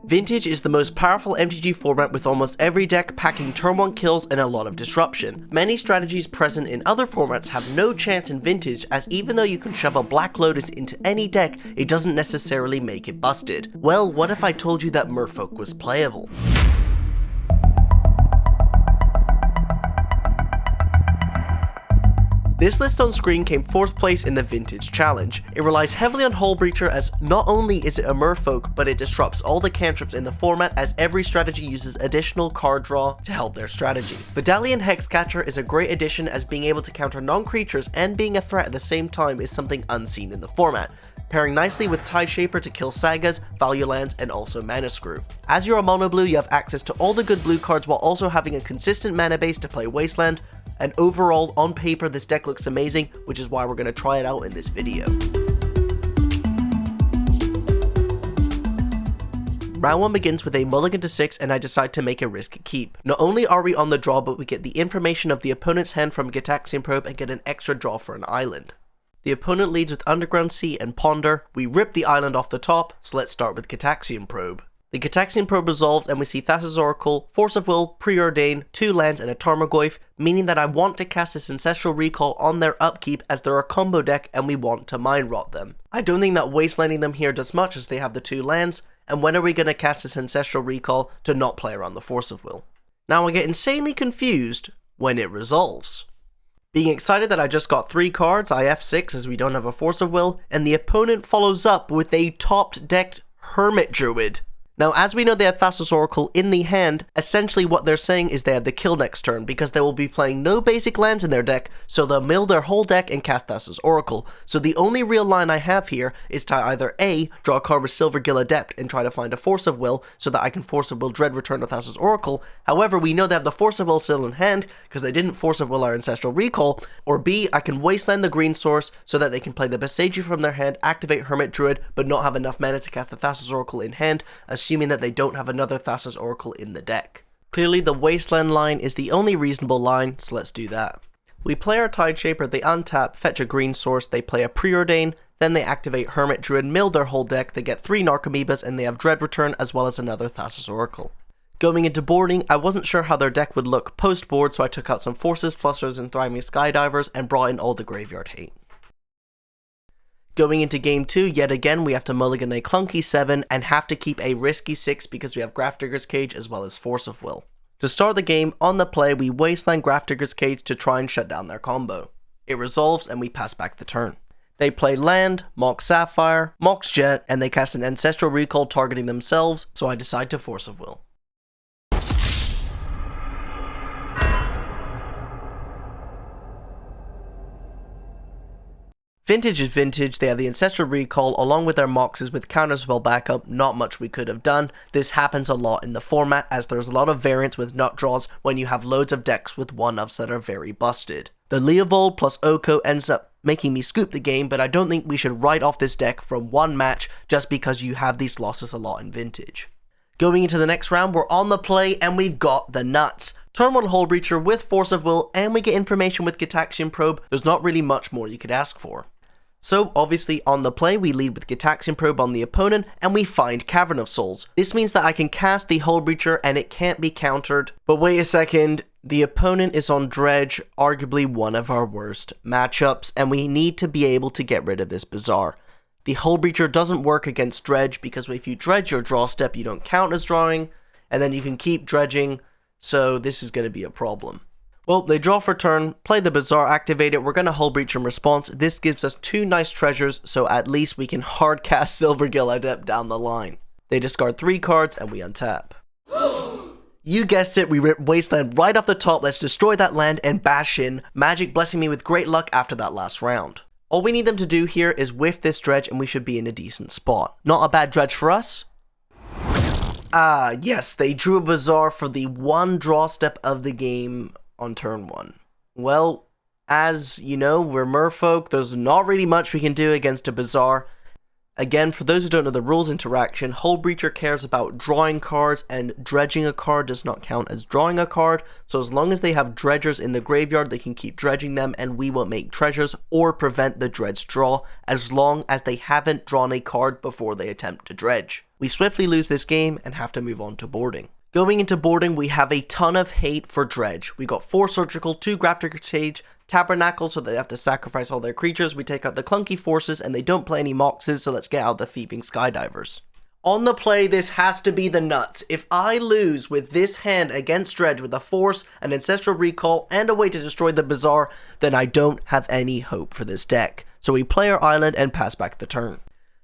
Vintage is the most powerful MTG format with almost every deck packing turn 1 kills and a lot of disruption. Many strategies present in other formats have no chance in Vintage, as even though you can shove a Black Lotus into any deck, it doesn't necessarily make it busted. Well, what if I told you that Merfolk was playable? This list on screen came 4th place in the Vintage Challenge. It relies heavily on Hullbreacher, as not only is it a Merfolk, but it disrupts all the cantrips in the format, as every strategy uses additional card draw to help their strategy. Vidalian Hexcatcher is a great addition, as being able to counter non-creatures and being a threat at the same time is something unseen in the format, pairing nicely with Tideshaper to kill sagas, value lands, and also mana screw. As you're a mono blue, you have access to all the good blue cards while also having a consistent mana base to play Wasteland, and overall, on paper, this deck looks amazing, which is why we're going to try it out in this video. Round 1 begins with a mulligan to 6, and I decide to make a risk keep. Not only are we on the draw, but we get the information of the opponent's hand from Gitaxian Probe and get an extra draw for an island. The opponent leads with Underground Sea and Ponder. We rip the island off the top, so let's start with Gitaxian Probe. The Gitaxian Probe resolves and we see Thassa's Oracle, Force of Will, Preordain, 2 lands and a Tarmogoyf, meaning that I want to cast this Ancestral Recall on their upkeep as they're a combo deck and we want to Mind Rot them. I don't think that Wastelanding them here does much as they have the 2 lands, and when are we going to cast this Ancestral Recall to not play around the Force of Will? Now I get insanely confused when it resolves. Being excited that I just got 3 cards, I F6 as we don't have a Force of Will, and the opponent follows up with a topped decked Hermit Druid. Now, as we know they have Thassa's Oracle in the hand, essentially what they're saying is they have the kill next turn, because they will be playing no basic lands in their deck, so they'll mill their whole deck and cast Thassa's Oracle. So the only real line I have here is to either A, draw a card with Silvergill Adept and try to find a Force of Will, so that I can Force of Will Dread return to Thassa's Oracle. However, we know they have the Force of Will still in hand, because they didn't Force of Will our Ancestral Recall, or B, I can Wasteland the green source, so that they can play the Boseiju from their hand, activate Hermit Druid, but not have enough mana to cast the Thassa's Oracle in hand, assuming that they don't have another Thassa's Oracle in the deck. Clearly the Wasteland line is the only reasonable line, so let's do that. We play our Tideshaper, they untap, fetch a green source, they play a Preordain, then they activate Hermit Druid, mill their whole deck, they get 3 Narcomoebas, and they have Dread Return as well as another Thassa's Oracle. Going into boarding, I wasn't sure how their deck would look post-board, so I took out some Forces, Flusters, and Thriving Skydivers, and brought in all the graveyard hate. Going into game 2, yet again we have to mulligan a clunky 7 and have to keep a risky 6 because we have Grafdigger's Cage as well as Force of Will. To start the game, on the play we Wasteland Grafdigger's Cage to try and shut down their combo. It resolves and we pass back the turn. They play land, Mox Sapphire, Mox Jet, and they cast an Ancestral Recall targeting themselves, so I decide to Force of Will. Vintage is Vintage, they have the Ancestral Recall along with their Moxes with counterspell backup, not much we could have done. This happens a lot in the format as there's a lot of variance with nut draws when you have loads of decks with 1-ofs that are very busted. The Leovold plus Oko ends up making me scoop the game, but I don't think we should write off this deck from one match just because you have these losses a lot in Vintage. Going into the next round, we're on the play and we've got the nuts. Turn 1 Hullbreacher with Force of Will and we get information with Gitaxian Probe. There's not really much more you could ask for. So, obviously, on the play, we lead with Gitaxian Probe on the opponent, and we find Cavern of Souls. This means that I can cast the Hullbreacher, and it can't be countered. But wait a second, the opponent is on Dredge, arguably one of our worst matchups, and we need to be able to get rid of this Bazaar. The Hullbreacher doesn't work against Dredge, because if you dredge your draw step, you don't count as drawing, and then you can keep dredging, so this is going to be a problem. Well, they draw for turn, play the Bazaar, activate it, we're going to Hullbreacher in response. This gives us 2 nice treasures, so at least we can hard cast Silvergill Adept down the line. They discard 3 cards, and we untap. You guessed it, we rip Wasteland right off the top, let's destroy that land and bash in, Magic blessing me with great luck after that last round. All we need them to do here is whiff this dredge, and we should be in a decent spot. Not a bad dredge for us. Ah, yes, they drew a Bazaar for the 1 draw step of the game on turn 1. Well, as you know, we're Merfolk, there's not really much we can do against a Bazaar, Again, for those who don't know the rules interaction, Hull Breacher cares about drawing cards, and dredging a card does not count as drawing a card, so as long as they have dredgers in the graveyard, they can keep dredging them, and we won't make treasures or prevent the dredge draw, as long as they haven't drawn a card before they attempt to dredge. We swiftly lose this game and have to move on to boarding. Going into boarding, we have a ton of hate for dredge. We got 4 surgical, 2 Grafdigger's Cage, Tabernacle, so they have to sacrifice all their creatures. We take out the clunky forces, and they don't play any Moxes, so let's get out the Thieving Skydivers. On the play, this has to be the nuts. If I lose with this hand against dredge with a force, an Ancestral Recall, and a way to destroy the Bazaar, then I don't have any hope for this deck. So we play our island and pass back the turn.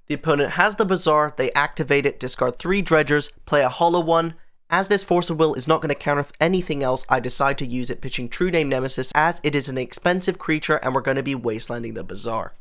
The opponent has the Bazaar, they activate it, discard 3 dredgers, play a hollow one. As this Force of Will is not going to counter anything else, I decide to use it, pitching True Name Nemesis, as it is an expensive creature and we're going to be wastelanding the Bazaar.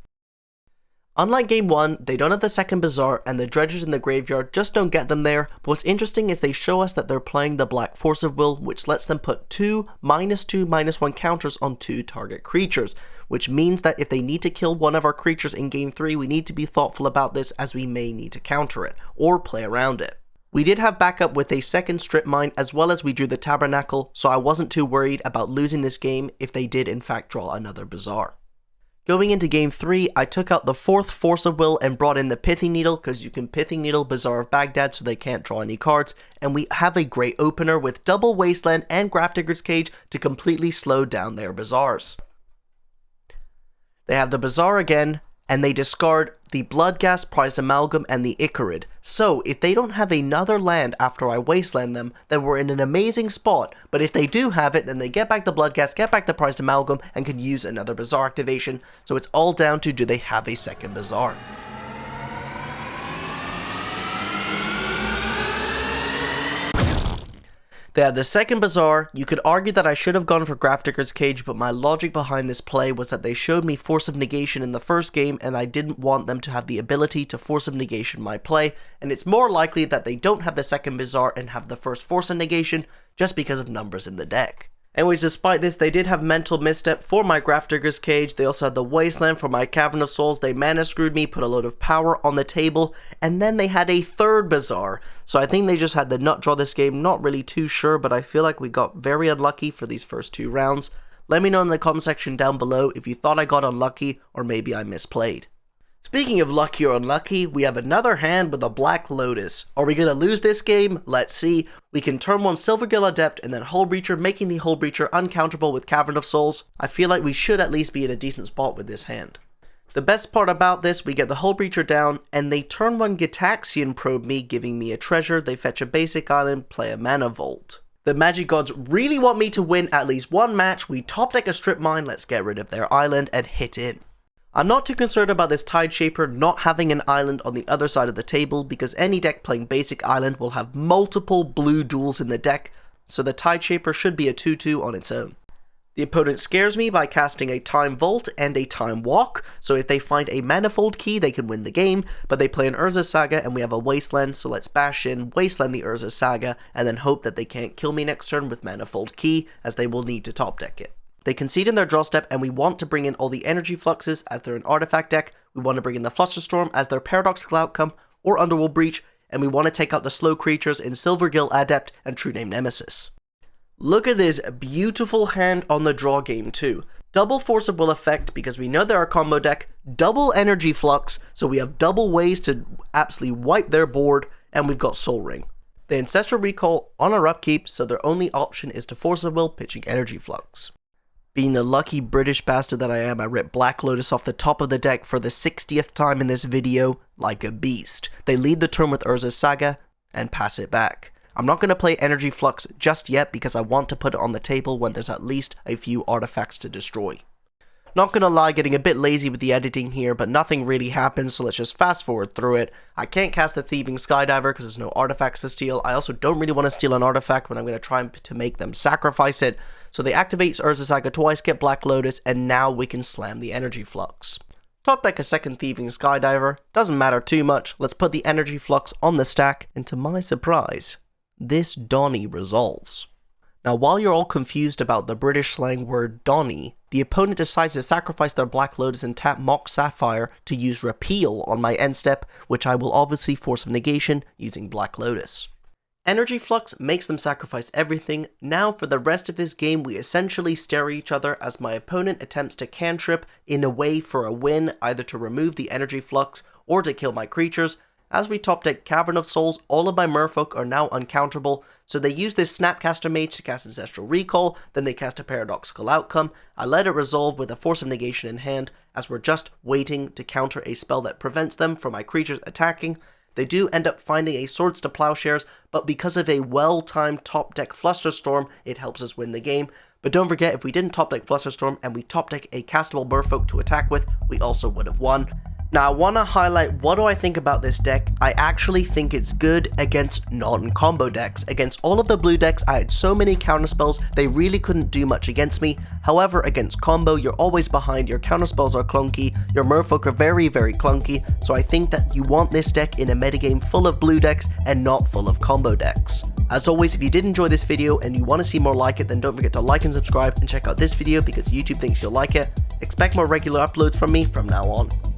Unlike game 1, they don't have the second Bazaar, and the dredgers in the graveyard just don't get them there, but what's interesting is they show us that they're playing the Black Force of Will, which lets them put 2 -2/-1 counters on 2 target creatures, which means that if they need to kill one of our creatures in game 3, we need to be thoughtful about this, as we may need to counter it, or play around it. We did have backup with a second Strip Mine, as well as we drew the Tabernacle, so I wasn't too worried about losing this game if they did in fact draw another Bazaar. Going into game 3, I took out the 4th Force of Will and brought in the Pithing Needle, because you can Pithing Needle Bazaar of Baghdad so they can't draw any cards, and we have a great opener with double Wasteland and Grafdigger's Cage to completely slow down their Bazaars. They have the Bazaar again, and they discard the Bloodghast, Prized Amalgam, and the Icarid. So, if they don't have another land after I wasteland them, then we're in an amazing spot, but if they do have it, then they get back the Bloodghast, get back the Prized Amalgam, and can use another Bazaar activation, so it's all down to do they have a second Bazaar. They had the second Bazaar. You could argue that I should have gone for Grafdigger's Cage, but my logic behind this play was that they showed me Force of Negation in the first game, and I didn't want them to have the ability to Force of Negation my play, and it's more likely that they don't have the second Bazaar and have the first Force of Negation, just because of numbers in the deck. Anyways, despite this, they did have Mental Misstep for my Grafdigger's Cage, they also had the Wasteland for my Cavern of Souls, they mana screwed me, put a load of power on the table, and then they had a third Bazaar. So I think they just had the nut draw this game, not really too sure, but I feel like we got very unlucky for these first 2 rounds. Let me know in the comment section down below if you thought I got unlucky, or maybe I misplayed. Speaking of lucky or unlucky, we have another hand with a Black Lotus. Are we going to lose this game? Let's see. We can turn 1 Silvergill Adept and then Hull Breacher, making the Hull Breacher uncounterable with Cavern of Souls. I feel like we should at least be in a decent spot with this hand. The best part about this, we get the Hull Breacher down, and they turn 1 Gitaxian Probe me, giving me a treasure. They fetch a basic island, play a Mana Vault. The Magic Gods really want me to win at least one match. We top deck a Strip Mine, let's get rid of their island and hit in. I'm not too concerned about this Tideshaper not having an island on the other side of the table, because any deck playing basic island will have multiple blue duels in the deck, so the Tideshaper should be a 2/2 on its own. The opponent scares me by casting a Time Vault and a Time Walk, so if they find a Manifold Key they can win the game, but they play an Urza's Saga and we have a Wasteland, so let's bash in, Wasteland the Urza's Saga, and then hope that they can't kill me next turn with Manifold Key, as they will need to top deck it. They concede in their draw step, and we want to bring in all the Energy Fluxes as they're an artifact deck, we want to bring in the Flusterstorm as their Paradoxical Outcome or Underworld Breach, and we want to take out the slow creatures in Silvergill Adept and True Name Nemesis. Look at this beautiful hand on the draw game too. Double Force of Will effect because we know they're a combo deck, double Energy Flux, so we have double ways to absolutely wipe their board, and we've got Soul Ring. The Ancestral Recall on our upkeep, so their only option is to Force of Will, pitching Energy Flux. Being the lucky British bastard that I am, I ripped Black Lotus off the top of the deck for the 60th time in this video, like a beast. They lead the turn with Urza's Saga, and pass it back. I'm not going to play Energy Flux just yet because I want to put it on the table when there's at least a few artifacts to destroy. Not gonna lie, getting a bit lazy with the editing here, but nothing really happens, so let's just fast forward through it. I can't cast the Thieving Skydiver because there's no artifacts to steal. I also don't really want to steal an artifact when I'm going to try to make them sacrifice it. So they activate Urza's Saga twice, get Black Lotus, and now we can slam the Energy Flux. Top deck a second Thieving Skydiver, doesn't matter too much, let's put the Energy Flux on the stack, and to my surprise, this Donnie resolves. Now, while you're all confused about the British slang word Donny, the opponent decides to sacrifice their Black Lotus and tap Mock Sapphire to use Repeal on my end step, which I will obviously force a negation using Black Lotus. Energy Flux makes them sacrifice everything. Now for the rest of this game we essentially stare at each other as my opponent attempts to cantrip in a way for a win, either to remove the Energy Flux or to kill my creatures. As we top deck Cavern of Souls, all of my Merfolk are now uncounterable, so they use this Snapcaster Mage to cast Ancestral Recall, then they cast a Paradoxical Outcome. I let it resolve with a Force of Negation in hand, as we're just waiting to counter a spell that prevents them from my creatures attacking. They do end up finding a Swords to Plowshares, but because of a well-timed top deck Flusterstorm, it helps us win the game. But don't forget, if we didn't top deck Flusterstorm and we top deck a castable Merfolk to attack with, we also would have won. Now, I want to highlight what do I think about this deck. I actually think it's good against non-combo decks. Against all of the blue decks, I had so many counterspells, they really couldn't do much against me. However, against combo, you're always behind, your counterspells are clunky, your Merfolk are very, very clunky, so I think that you want this deck in a metagame full of blue decks and not full of combo decks. As always, if you did enjoy this video and you want to see more like it, then don't forget to like and subscribe and check out this video because YouTube thinks you'll like it. Expect more regular uploads from me from now on.